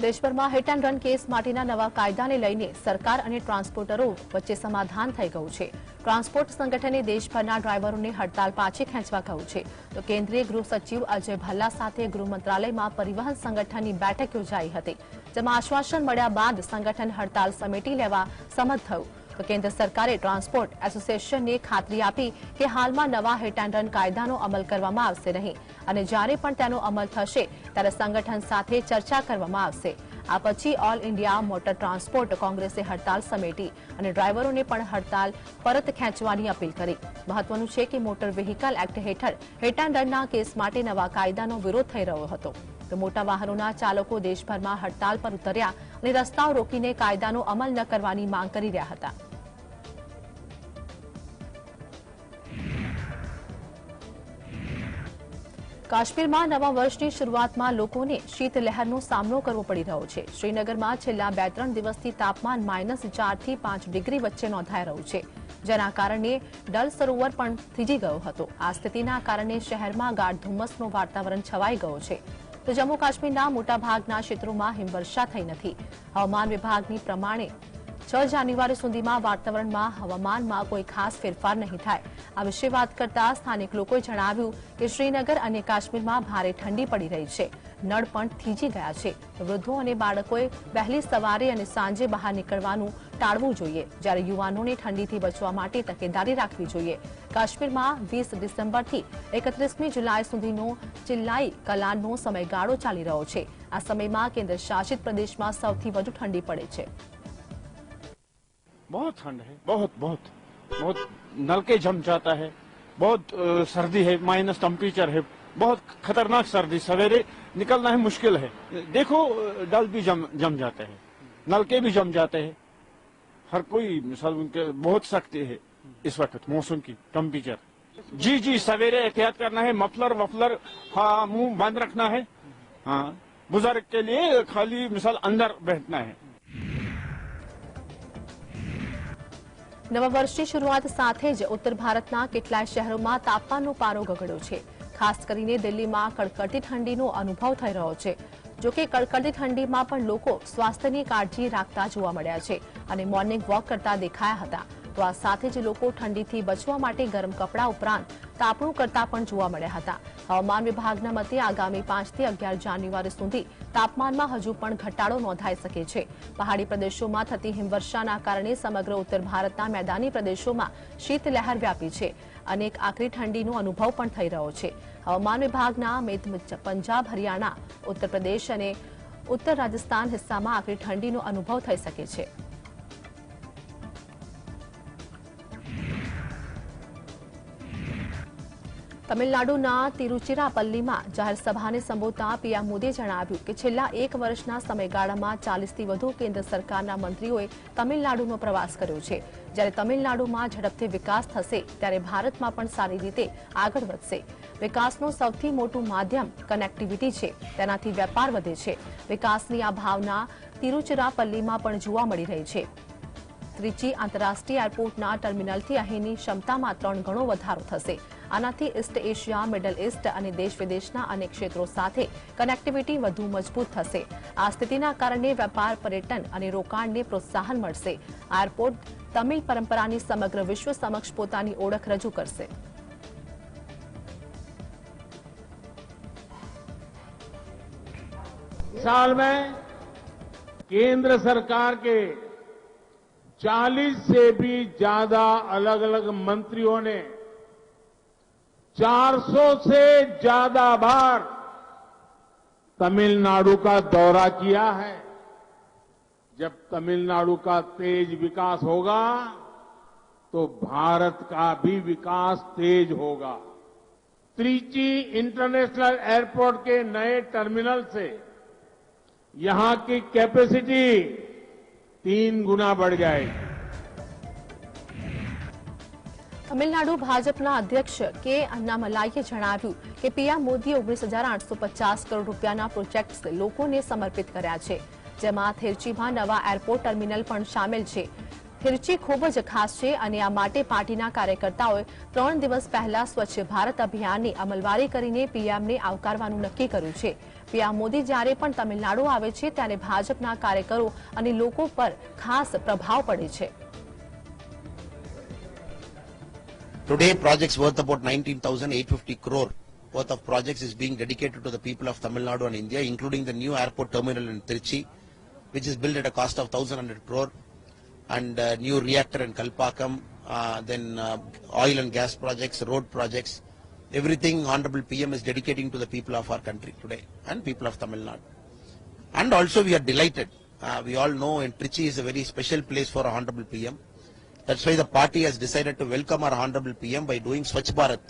દેશભરમાં hit and run case માટેના નવા કાયદાને લઈને સરકાર અને ટ્રાન્સપોર્ટરો વચ્ચે સમાધાન થઈ ગયું છે। ટ્રાન્સપોર્ટ સંગઠને દેશભરના ડ્રાઈવરોને હડતાલ પાછી ખેંચવા કહ્યું છે, તો કેન્દ્રીય ગૃહ સચિવ અજય ભલ્લા સાથે ગૃહ મંત્રાલયમાં પરિવહન સંગઠનની બેઠક યોજાઈ હતી, જેમાં આશ્વાસન મળ્યા બાદ સંગઠન હડતાલ સમેટી લેવા સંમત થયું। તો કેન્દ્ર સરકારે ટ્રાન્સપોર્ટ એસોસિએશનને ખાતરી આપી કે હાલમાં નવા હિટ એન્ડ રન કાયદાનો અમલ કરવામાં આવશે નહીં અને જ્યારે પણ તેનો અમલ થશે ત્યારે સંગઠન સાથે ચર્ચા કરવામાં આવશે। આ પછી ઓલ ઇન્ડિયા મોટર ટ્રાન્સપોર્ટ કોંગ્રેસે હડતાલ સમેટી અને ડ્રાઈવરોને પણ હડતાલ પરત ખેંચવાની અપીલ કરી। મહત્વનું છે કે મોટર વ્હીકલ એક્ટ હેઠળ હિટ એન્ડ રનના કેસ માટે નવા કાયદાનો વિરોધ થઈ રહ્યો હતો, તો મોટા વાહનોના ચાલકો દેશભરમાં હડતાલ પર ઉતર્યા અને રસ્તાઓ રોકીને કાયદાનો અમલ ન કરવાની માંગ કરી રહ્યા હતા। કાશ્મીરમાં નવા વર્ષની શરૂઆતમાં લોકોને શીતલહેરનો સામનો કરવો પડી રહ્યો છે। શ્રીનગરમાં છેલ્લા 2-3 દિવસથી તાપમાન -4 થી 5 ડિગ્રી વચ્ચે નોંધાઈ રહ્યું છે, જેના કારણે ડલ સરોવર પણ થીજી ગયો હતો। આ સ્થિતિના કારણે શહેરમાં ગાઢ ધુમ્મસનું વાતાવરણ છવાઈ ગયું છે, તો જમ્મુ કાશ્મીરના મોટાભાગના ક્ષેત્રોમાં હિમવર્ષા થઈ નથી। હવામાન વિભાગની પ્રમાણે 6 જાન્યુઆરી સુધીમાં વાતાવરણમાં હવામાનમાં કોઈ ખાસ ફેરફાર નહીં થાય। આ વિશે વાત કરતા સ્થાનિક લોકોએ જણાવ્યું કે શ્રીનગર અને કાશ્મીરમાં ભારે ઠંડી પડી રહી છે, નળ પણ થીજી ગયા છે। વૃદ્ધો અને બાળકોએ વહેલી સવારે અને સાંજે બહાર નીકળવાનું ટાળવું જોઈએ, જ્યારે યુવાનોને ઠંડીથી બચવા માટે તકેદારી રાખવી જોઈએ। કાશ્મીરમાં 20 ડિસેમ્બરથી 31મી જુલાઈ સુધીનો ચિલ્લાઈ કલાનનો સમયગાળો ચાલી રહ્યો છે। આ સમયમાં કેન્દ્ર શાસિત પ્રદેશમાં સૌથી વધુ ઠંડી પડે છે। बहुत ठंड है, बहुत बहुत बहुत नलके जम जाता है, बहुत सर्दी है, माइनस टेम्परेचर है, बहुत खतरनाक सर्दी, सवेरे निकलना है मुश्किल है। देखो डल भी जम जाते हैं, नलके भी जम जाते हैं, हर कोई मिसाल उनके बहुत सख्ती है इस वक्त मौसम की टेम्परेचर। जी जी सवेरे एहतियात करना है, मफलर वफलर हाँ मुंह बंद रखना है। हाँ बुजुर्ग के लिए खाली मिसाल अंदर बैठना है। નવા વર્ષની શરૂઆત સાથે જ ઉત્તર ભારતના કેટલાય શહેરોમાં તાપમાનનો પારો ગગડ્યો છે। ખાસ કરીને દિલ્હીમાં કડકડતી ઠંડીનો અનુભવ થઈ રહ્યો છે। જોકે કડકડતી ઠંડીમાં પણ લોકો સ્વાસ્થ્યની કાળજી રાખતા જોવા મળ્યા છે અને મોર્નિંગ વોક કરતા દેખાયા હતા। તો આ સાથે જ લોકો ઠંડીથી બચવા માટે ગરમ કપડાં ઉપરાંત તાપણું કરતા પણ જોવા મળ્યા હતા। હવામાન વિભાગના મતે આગામી 5 થી 11 જાન્યુઆરી સુધી તાપમાનમાં હજુ પણ ઘટાડો નોંધાઈ શકે છે। પહાડી પ્રદેશોમાં થતી હિમવર્ષાના કારણે સમગ્ર ઉત્તર ભારતના મેદાની પ્રદેશોમાં શીતલહેર વ્યાપી છે। અનેક આકરી ઠંડીનો અનુભવ પણ થઈ રહ્યો છે। હવામાન વિભાગના મત મુજબ પંજાબ, હરિયાણા, ઉત્તર પ્રદેશ અને ઉત્તર રાજસ્થાન હિસ્સામાં આકરી ઠંડીનો અનુભવ થઈ શકે છે। તમિલનાડુના તિરુચિરાપલ્લીમાં જાહેર સભાને સંબોધતા પીએમ મોદીએ જણાવ્યું કે છેલ્લા 1 વર્ષના સમયગાળામાં 40થી વધુ કેન્દ્ર સરકારના મંત્રીઓએ તમિલનાડુનો પ્રવાસ કર્યો છે। જ્યારે તમિલનાડુમાં ઝડપથી વિકાસ થશે ત્યારે ભારતમાં પણ સારી રીતે આગળ વધશે। વિકાસનું સૌથી મોટું માધ્યમ કનેક્ટિવિટી છે, તેનાથી વેપાર વધે છે। વિકાસની આ ભાવના તિરુચિરાપલ્લીમાં પણ જોવા મળી રહી છે। ત્રિચી આંતરરાષ્ટ્રીય એરપોર્ટના ટર્મિનલથી અહીંની ક્ષમતામાં 3 ગણો વધારો થશે। આનાથી ઈસ્ટ એશિયા, મિડલ ઈસ્ટ અને દેશ વિદેશના અનેક ક્ષેત્રો સાથે કનેક્ટિવિટી વધુ મજબૂત થશે। આ સ્થિતિના કારણે વેપાર, પર્યટન અને રોકાણને પ્રોત્સાહન મળશે। આ એરપોર્ટ તમિલ પરંપરાની સમગ્ર વિશ્વ સમક્ષ પોતાની ઓળખ રજૂ કરશે। साल में केंद्र सरकार के 40 से भी ज्यादा अलग अलग मंत्रियों ने 400 से ज्यादा बार तमिलनाडु का दौरा किया है। जब तमिलनाडु का तेज विकास होगा तो भारत का भी विकास तेज होगा। त्रिची इंटरनेशनल एयरपोर्ट के नए टर्मिनल से यहां की कैपेसिटी 3 गुना बढ़ जाएगी। તમિલનાડુ ભાજપના અધ્યક્ષ કે અન્નામલાઈએ જણાવ્યું કે પીએમ મોદીએ 19,850 કરોડ રૂપિયાના પ્રોજેક્ટ્સ લોકોને સમર્પિત કર્યા છે, જેમાં થેરચીમાં નવા એરપોર્ટ ટર્મિનલ પણ સામેલ છે। તિરુચી ખૂબ જ ખાસ છે અને આ માટે પાર્ટીના કાર્યકર્તાઓએ 3 દિવસ પહેલા સ્વચ્છ ભારત અભિયાનની અમલવારી કરીને પીએમને આવકારવાનું નક્કી કર્યું છે. પીએમ મોદી જ્યારે પણ તમિલનાડુ આવે છે ત્યારે ભાજપના કાર્યકરો અને લોકો પર ખાસ પ્રભાવ પડે છે. Today, projects worth about 19,850 crore worth of projects is being dedicated to the people of Tamil Nadu and India, including the new airport terminal in Trichy, which is built at a cost of 1,100 crore, and new reactor in Kalpakkam, then oil and gas projects, road projects. Everything Honorable PM is dedicating to the people of our country today and people of Tamil Nadu. And also we are delighted. We all know Trichy is a very special place for Honorable PM. That's why the party has decided to welcome our Honorable PM by doing Swachh Bharat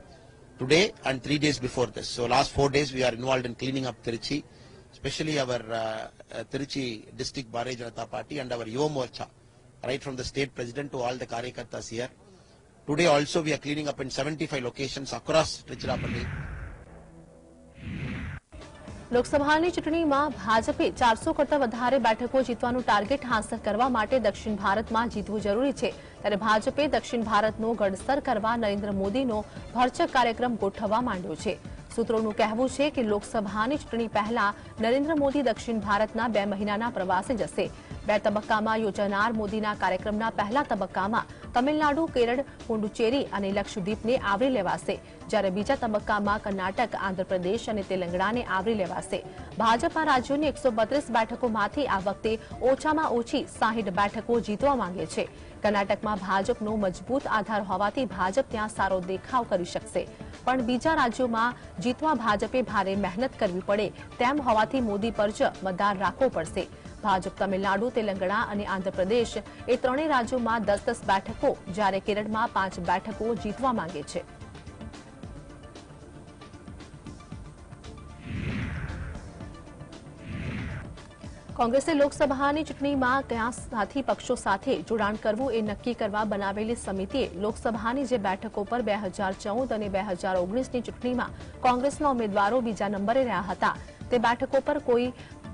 today and 3 days before this. So last 4 days we are involved in cleaning up Trichy, especially our Trichy district Bharatiya Janata Party and our Yuva Morcha, right from the state president to all the Karyakartas here. Today also we are cleaning up in 75 locations across Tiruchirappalli. લોકસભાની ચૂંટણીમાં ભાજપે 400 કરતા વધારે બેઠકો જીતવાનું target હાંસલ કરવા માટે દક્ષિણ ભારતમાં જીતવું જરૂરી છે. ત્યારે ભાજપે દક્ષિણ ભારતનો ગઢસર કરવા નરેન્દ્ર મોદીનો ભરચક કાર્યક્રમ ગોઠવવા માંડ્યો છે. સૂત્રોનું કહેવું છે કે લોકસભાની ચૂંટણી પહેલા નરેન્દ્ર મોદી દક્ષિણ ભારતના 2 મહિનાના પ્રવાસે જશે. 2 તબક્કામાં યોજાનાર મોદીના કાર્યક્રમના પહેલા તબક્કામાં તમિલનાડુ, કેરળ, પુડુચેરી અને લક્ષદ્વીપને આવરી લેવાશે, જ્યારે બીજા તબક્કામાં કર્ણાટક, આંધ્રપ્રદેશ અને તેલંગાણાને આવરી લેવાશે. ભાજપ આ રાજ્યોની 132 બેઠકોમાંથી આ વખતે ઓછામાં ઓછી 60 બેઠકો જીતવા માંગે છે. કર્ણાટકમાં ભાજપનો મજબૂત આધાર હોવાથી ભાજપ ત્યાં સારો દેખાવ કરી શકશે, પણ બીજા રાજ્યોમાં જીતવા ભાજપે ભારે મહેનત કરવી પડે તેમ હોવાથી મોદી પર જ મતદાર રાખવો પડશે. ભાજપ તમિલનાડુ, તેલંગાણા અને આંધ્રપ્રદેશ એ ત્રણેય રાજ્યોમાં 10-10 બેઠકો, જ્યારે કેરળમાં 5 બેઠકો જીતવા માંગે છે. કોંગ્રેસે લોકસભાની ચૂંટણીમાં કયા સાથી પક્ષો સાથે જોડાણ કરવું એ નક્કી કરવા બનાવેલી સમિતિએ લોકસભાની જે બેઠકો પર 2014 અને 2019ની ચૂંટણીમાં કોંગ્રેસના ઉમેદવારો બીજા નંબરે રહ્યા હતા તે બેઠકો પર કોઈ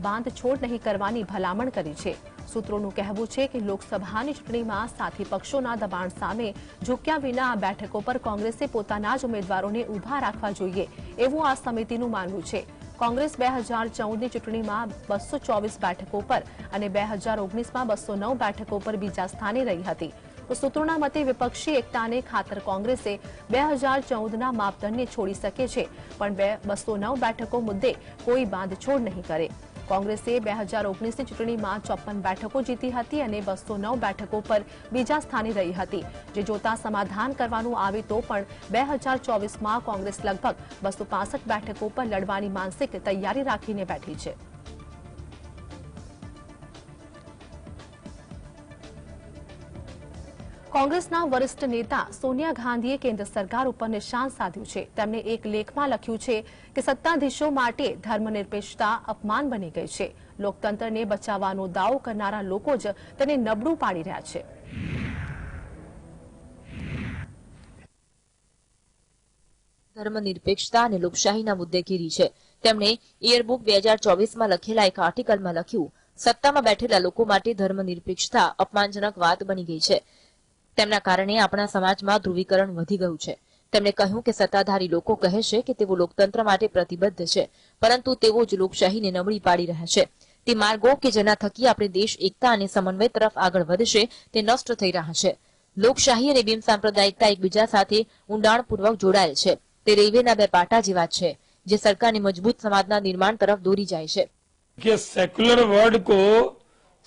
બાંધછોડ નહીં કરવાની ભલામણ કરી છે. સૂત્રોનું કહેવું છે કે લોકસભાની ચૂંટણીમાં સાથી પક્ષોના દબાણ સામે ઝૂક્યા વિના આ બેઠકો પર કોંગ્રેસે પોતાના જ ઉમેદવારોને ઊભા રાખવા જોઈએ એવું આ સમિતિનું માનવું છે. કોંગ્રેસ 2014ની ચૂંટણીમાં 224 બેઠકો પર અને 2019માં 209 બેઠકો પર બીજા સ્થાને રહી હતી. તો સૂત્રોના મતે વિપક્ષી એકતાને ખાતર કોંગ્રેસે 2014ના માપદંડને છોડી શકે છે, પણ 209 બેઠકો મુદ્દે કોઈ બાંધછોડ નહીં કરે. કોંગ્રેસે 2019ની ચૂંટણીમાં 54 બેઠકો જીતી હતી અને 209 બેઠકો પર બીજા સ્થાને રહી હતી, જે જોતા સમાધાન કરવાનું આવે તો પણ 2024માં કોંગ્રેસ લગભગ 265 બેઠકો પર લડવાની માનસિક તૈયારી રાખીને બેઠી છે. કોંગ્રેસના વરિષ્ઠ નેતા સોનિયા ગાંધીએ કેન્દ્ર સરકાર ઉપર નિશાન સાધ્યું છે. તેમણે એક લેખમાં લખ્યું છે કે સત્તાધીશો માટે ધર્મનિરપેક્ષતા અપમાન બની ગઈ છે. લોકતંત્રને બચાવવાનો દાવો કરનારા લોકો જ તેને નબળું પાડી રહ્યા છે. ધર્મનિરપેક્ષતા અને લોકશાહીના મુદ્દે ઘેરી છે. તેમણે ઇયરબુક 2024માં લખેલા એક આર્ટિકલમાં લખ્યું, સત્તામાં બેઠેલા લોકો માટે ધર્મનિરપેક્ષતા અપમાનજનક વાત બની ગઈ છે. તેમના કારણે આપણા સમાજમાં ધ્રુવીકરણ વધી ગયું છે. તેમણે કહ્યું કે સત્તાધારી લોકો કહે છે કે તેઓ લોકતંત્ર માટે પ્રતિબદ્ધ છે, પરંતુ તેઓ જ લોકશાહીને નબળી પાડી રહ્યા છે. તે માર્ગો કે જેના થકી આપણે દેશ એકતા અને સમન્વય તરફ આગળ વધશે તે નષ્ટ થઈ રહ્યા છે. લોકશાહી અને બિનસાંપ્રદાયિકતા એકબીજા સાથે ઊંડાણપૂર્વક જોડાયેલ છે. તે રેલવેના 2 પાટા જેવા છે જે સરકારને મજબૂત સમાજના निर्माण तरफ દોરી જાય છે. कि सेक्युलर वर्ड को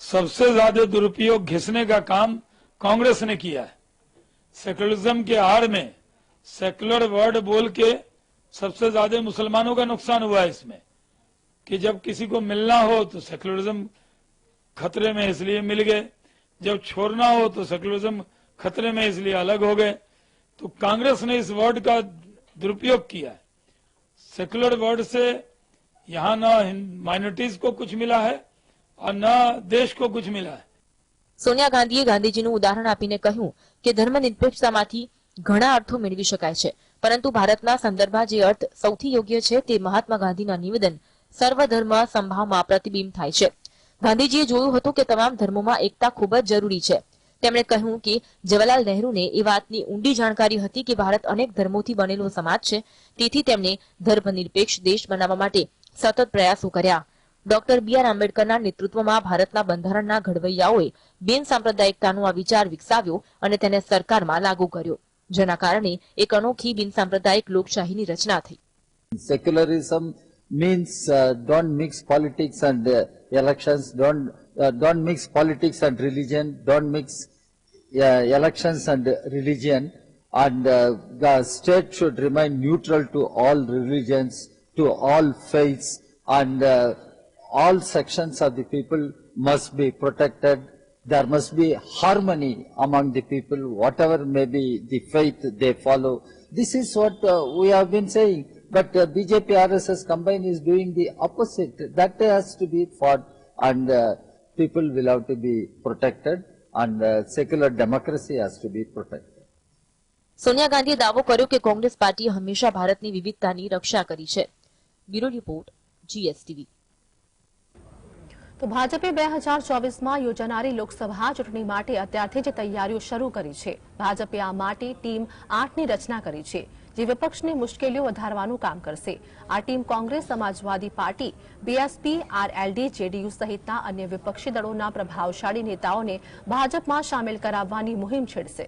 सबसे ज्यादा दुरुपयोग घिसने का काम कांग्रेस ने किया है. सेक्युलरिज्म के आड़ में सेक्युलर वर्ड बोल के सबसे ज्यादा मुसलमानों का नुकसान हुआ है इसमें, कि जब किसी को मिलना हो तो सेक्युलरिज्म खतरे में इसलिए मिल गए, जब छोड़ना हो तो सेक्युलरिज्म खतरे में इसलिए अलग हो गए. तो कांग्रेस ने इस वर्ड का दुरुपयोग किया है. सेक्युलर वर्ड से यहाँ न माइनॉरिटीज को कुछ मिला है और न देश को कुछ मिला है. સોનિયા ગાંધીએ ગાંધીજીનું ઉદાહરણ આપીને કહ્યું કે ધર્મનિરપેક્ષતામાંથી ઘણા અર્થો મેળવી શકાય છે, પરંતુ ભારતના સંદર્ભમાં જે અર્થ સૌથી યોગ્ય છે તે મહાત્મા ગાંધીના નિવેદન સર્વધર્મ સંભાવમાં પ્રતિબિંબ થાય છે. ગાંધીજીએ જોયું હતું કે તમામ ધર્મોમાં એકતા ખૂબ જ જરૂરી છે. તેમણે કહ્યું કે જવાહરલાલ નહેરુને એ વાતની ઊંડી જાણકારી હતી કે ભારત અનેક ધર્મોથી બનેલો સમાજ છે, તેથી તેમણે ધર્મનિરપેક્ષ દેશ બનાવવા માટે સતત પ્રયાસો કર્યા. ડોક્ટર બી.આર. આંબેડકરના નેતૃત્વમાં ભારતના બંધારણના ઘડવૈયાઓએ બિન સાંપ્રદાયિકતાનો આ વિચાર વિકસાવ્યો અને તેને સરકારમાં લાગુ કર્યો, જેના કારણે એક અનોખી બિન સાંપ્રદાયિક લોકશાહીની રચના થઈ. Secularism means don't mix politics and elections, don't mix politics and religion, don't mix elections and religion, and the state should remain neutral to all religions, to all faiths, and all sections of the people must be protected. There must be harmony among the people, whatever may be the faith they follow. This is what we have been saying. But BJP RSS combined is doing the opposite. That has to be fought, and people will have to be protected, and secular democracy has to be protected. Sonia ગાંધીએ દાવો કર્યો કે કોંગ્રેસ પાર્ટીએ હંમેશા ભારતની વિવિધતાની રક્ષા કરી છે. Bureau report, GSTV. તો ભાજપે 2024માં યોજાનારી લોકસભા ચૂંટણી માટે અત્યારથી જ તૈયારીઓ શરૂ કરી છે. ભાજપે આ માટે ટીમ 8ની રચના કરી છે, જે વિપક્ષની મુશ્કેલીઓ વધારવાનું કામ કરશે. આ ટીમ કોંગ્રેસ, સમાજવાદી પાર્ટી, બીએસપી, આરએલડી, જેડીયુ સહિતના અન્ય વિપક્ષી દળોના પ્રભાવશાળી નેતાઓને ભાજપમાં સામેલ કરાવવાની મુહિમ છેડશે.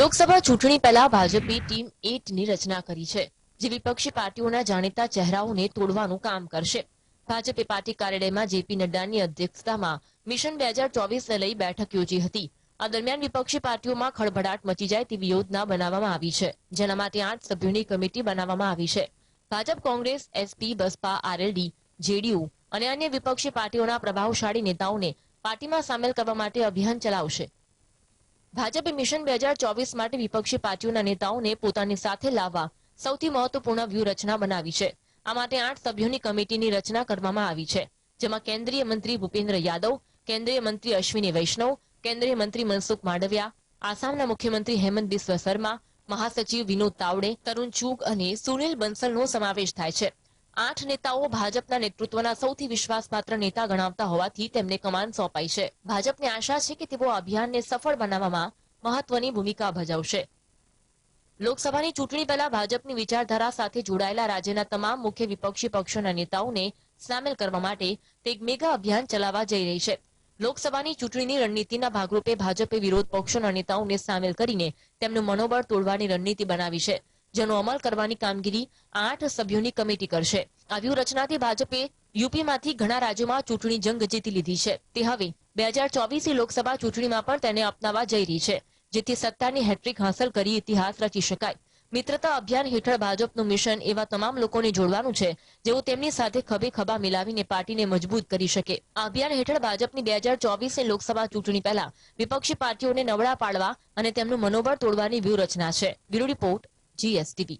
લોકસભા ચૂંટણી પહેલા ભાજપે ટીમ 8ની રચના કરી છે, જે વિપક્ષી પાર્ટીઓના જાણીતા ચહેરાઓને તોડવાનું કામ કરશે. ભાજપે પાર્ટી કાર્યાલયમાં જેપી નડ્ડાની અધ્યક્ષતામાં મિશન 2024ને લઈ બેઠક યોજી હતી. આ દરમિયાન વિપક્ષી પાર્ટીઓમાં ખળભળાટ મચી જાય તેવી યોજના બનાવવામાં આવી છે, જેના માટે 8 સભ્યોની કમિટી બનાવવામાં આવી છે. ભાજપ, કોંગ્રેસ, એસપી, બસપા, આરએલડી, જેડીયુ અને અન્ય વિપક્ષી પાર્ટીઓના પ્રભાવશાળી નેતાઓને પાર્ટીમાં સામેલ કરવા માટે અભિયાન ચલાવશે. ભાજપે મિશન 2024 માટે વિપક્ષી પાર્ટીઓના નેતાઓને પોતાની સાથે લાવવા સૌથી મહત્વપૂર્ણ વ્યૂહરચના બનાવી છે. આ માટે 8 સભ્યોની કમિટીની રચના કરવામાં આવી છે, જેમાં કેન્દ્રીય મંત્રી ભૂપેન્દ્ર યાદવ, કેન્દ્રીય મંત્રી અશ્વિની વૈષ્ણવ, કેન્દ્રીય મંત્રી મનસુખ માંડવિયા, આસામના મુખ્યમંત્રી હેમંત બિસ્વ શર્મા, મહાસચિવ વિનોદ તાવડે, તરુણ ચુગ અને સુનિલ બંસલનો સમાવેશ થાય છે. 8 નેતાઓ ભાજપના નેતૃત્વના સૌથી વિશ્વાસપાત્ર નેતા ગણાવતા હોવાથી તેમને કમાન સોંપાઈ છે. ભાજપને આશા છે કે તેઓ અભિયાનને સફળ બનાવવામાં મહત્વની ભૂમિકા ભજવશે. લોકસભાની ચૂંટણી પહેલા ભાજપની વિચારધારા સાથે જોડાયેલા રાજ્યના તમામ મુખ્ય વિપક્ષી પક્ષોના નેતાઓને સામેલ કરવા માટે તે એક મેગા અભિયાન ચલાવવા જઈ રહી છે. લોકસભાની ચૂંટણીની રણનીતિના ભાગરૂપે ભાજપે વિરોધ પક્ષોના નેતાઓને સામેલ કરીને તેમનું મનોબળ તોડવાની રણનીતિ બનાવી છે, જેનો અમલ કરવાની કામગીરી 8 સભ્યોની કમિટી કરશે. આ વ્યૂહરચનાથી ભાજપે યુપીમાંથી ઘણા રાજ્યોમાં ચૂંટણી જંગ જીતી લીધી છે. તે હવે 2024ની લોકસભા ચૂંટણીમાં પણ તેને અપનાવવા જઈ રહી છે, જેથી સત્તાની હેટ્રિક હાંસલ કરી ઇતિહાસ રચી શકાય. મિત્રતા અભિયાન હેઠળ ભાજપનું મિશન એવા તમામ લોકોને જોડવાનું છે, જેઓ તેમની સાથે ખભે ખભા મિલાવીને પાર્ટીને મજબૂત કરી શકે. આ અભિયાન હેઠળ ભાજપની 2024ની લોકસભા ચૂંટણી પહેલા વિપક્ષી પાર્ટીઓને નબળા પાડવા અને તેમનું મનોબળ તોડવાની વ્યૂહરચના છે. Bureau report, GSTV.